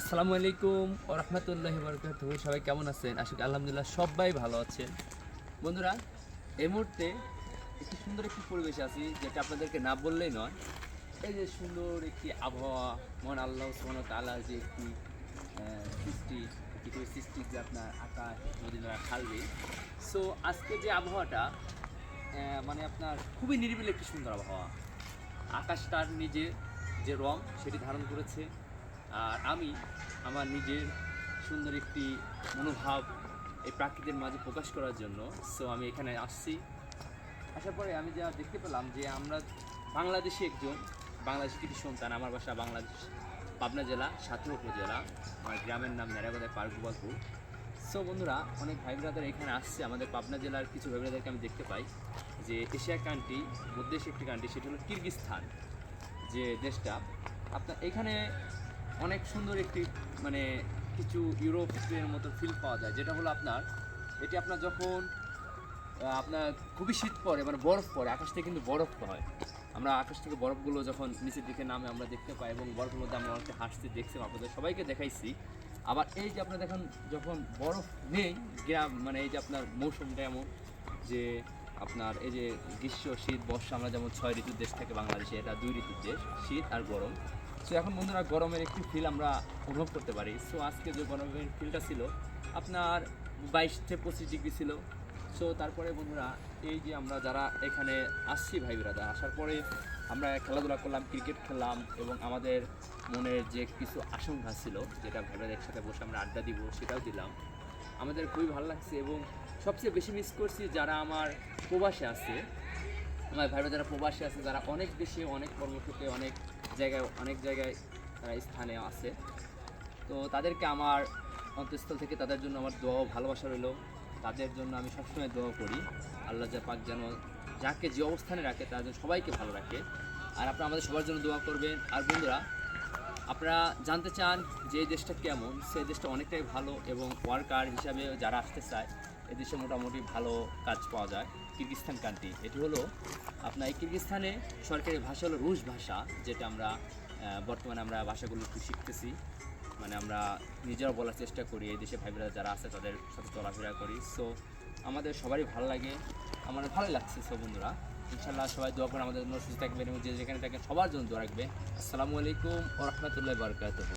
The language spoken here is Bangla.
আসসালামু আলাইকুম ওয়া রাহমাতুল্লাহি ওয়া বারাকাতুহু। সবাই কেমন আছেন? আশা করি আলহামদুলিল্লাহ সবাই ভালো আছেন। বন্ধুরা, এই মুহূর্তে একটি সুন্দর একটি পরিবেশে আছি, যেটা আপনাদেরকে না বললেই নয়। এই যে সুন্দর একটি আবহাওয়া, মহান আল্লাহ সুবহানাহু ওয়া তাআলার যে একটি সৃষ্টি, পৃথিবীর সৃষ্টি, যে আপনার আকাশ, নদী, নালা, খাল, বিল। সো আজকে যে আবহাওয়াটা, মানে আপনার খুবই নিরিবিলি একটি সুন্দর আবহাওয়া। আকাশটার নিজে যে রং সেটি ধারণ করেছে, আর আমি আমার নিজের সুন্দর একটি মনোভাব এই প্রাকৃতির মাঝে প্রকাশ করার জন্য আমি এখানে আসছি। আসার পরে আমি যা দেখতে পেলাম যে আমরা বাংলাদেশি একজন বাংলাদেশি কৃষি সন্তান। আমার বাসা বাংলাদেশ, পাবনা জেলা সাঁথিয়া উপজেলা। আমার গ্রামের নাম নেড়াগোদায় পার্কগোপালপুর। বন্ধুরা, অনেক ভাই ব্রাদার এখানে আসছে। আমাদের পাবনা জেলার কিছু ভাই ব্রাদারকে আমি দেখতে পাই যে এশিয়া কান্ট্রি, মধ্য এশিয়া একটি কান্ট্রি, সেটা হলো কিরগিজস্তান যে দেশটা। আপনার এখানে অনেক সুন্দর একটি মানে কিছু ইউরোপের মতো ফিল পাওয়া যায়, যেটা হলো আপনার এটি আপনার যখন আপনার খুবই শীত পড়ে, মানে বরফ পড়ে, আকাশ থেকে কিন্তু বরফ হয়। আমরা আকাশ থেকে বরফগুলো যখন নিচের দিকে নামে আমরা দেখতে পাই, এবং বরফের মধ্যে আমরা অনেকটা হাসতে দেখছি, আপনাদের সবাইকে দেখাইছি। আবার এই যে আপনার দেখেন, যখন বরফ নেই গ্রাম, মানে এই যে আপনার মৌসুমটা এমন যে আপনার এই যে গ্রীষ্ম, শীত, বর্ষা, আমরা যেমন 6 ঋতুর দেশ থেকে বাংলাদেশে, এটা 2 ঋতুর দেশ, শীত আর গরম। এখন বন্ধুরা, গরমের একটি ফিল আমরা অনুভব করতে পারি। আজকে যে গরমের ফিলটা ছিল আপনার 22 থেকে 25 ডিগ্রি ছিল। তারপরে বন্ধুরা, এই যে আমরা যারা এখানে আসছি ভাই ব্রাদার, আসার পরে আমরা খেলাধুলা করলাম, ক্রিকেট খেললাম, এবং আমাদের মনের যে কিছু আশঙ্কা ছিল, যেটা ভাই ব্রাদার একসাথে বসে আমরা আড্ডা দিব, সেটাও দিলাম। আমাদের খুবই ভালো লাগছে, এবং সবচেয়ে বেশি মিস করছি যারা আমার প্রবাসে আছে, আমার ভাইরা যারা প্রবাসী আছে, যারা অনেক দেশে, অনেক কর্মক্ষেত্রে, অনেক জায়গায় তারা স্থানে আছে। তাদেরকে আমার অন্তঃস্থল থেকে তাদের জন্য আমার দোয়া ও ভালোবাসা রইল। তাদের জন্য আমি সবসময় দোয়া করি, আল্লাহ পাক যেন যাকে যে অবস্থানে রাখে তার জন্য সবাইকে ভালো রাখে। আর আপনারা আমাদের সবার জন্য দোয়া করবেন। আর বন্ধুরা, আপনারা জানতে চান যে এই দেশটা কেমন, সেই দেশটা অনেকটাই ভালো, এবং ওয়ার্কার হিসাবে যারা আসতে চায় এই দেশে মোটামুটি ভালো কাজ পাওয়া যায়। কিরগিজস্তান কান্ট্রি, এটি হলো আপনার এই কিরগিজস্তানে সরকারি ভাষা হলো রুশ ভাষা, যেটা আমরা বর্তমানে আমরা ভাষাগুলো একটু শিখতেছি। মানে আমরা নিজেরাও বলার চেষ্টা করি, এই দেশে ভাই বোনেরা যারা আছে তাদের সাথে চলাফেরা করি। আমাদের সবারই ভালো লাগে, আমার ভালোই লাগছে। বন্ধুরা, ইনশাল্লাহ সবাই দোয়া করে আমাদের জন্য সুস্থ থাকবেন, এবং যে যেখানে থাকেন সবার জন্য দোয়া রাখবেন। আসসালামু আলাইকুম ওয়া রাহমাতুল্লাহি ওয়া বারাকাতুহু।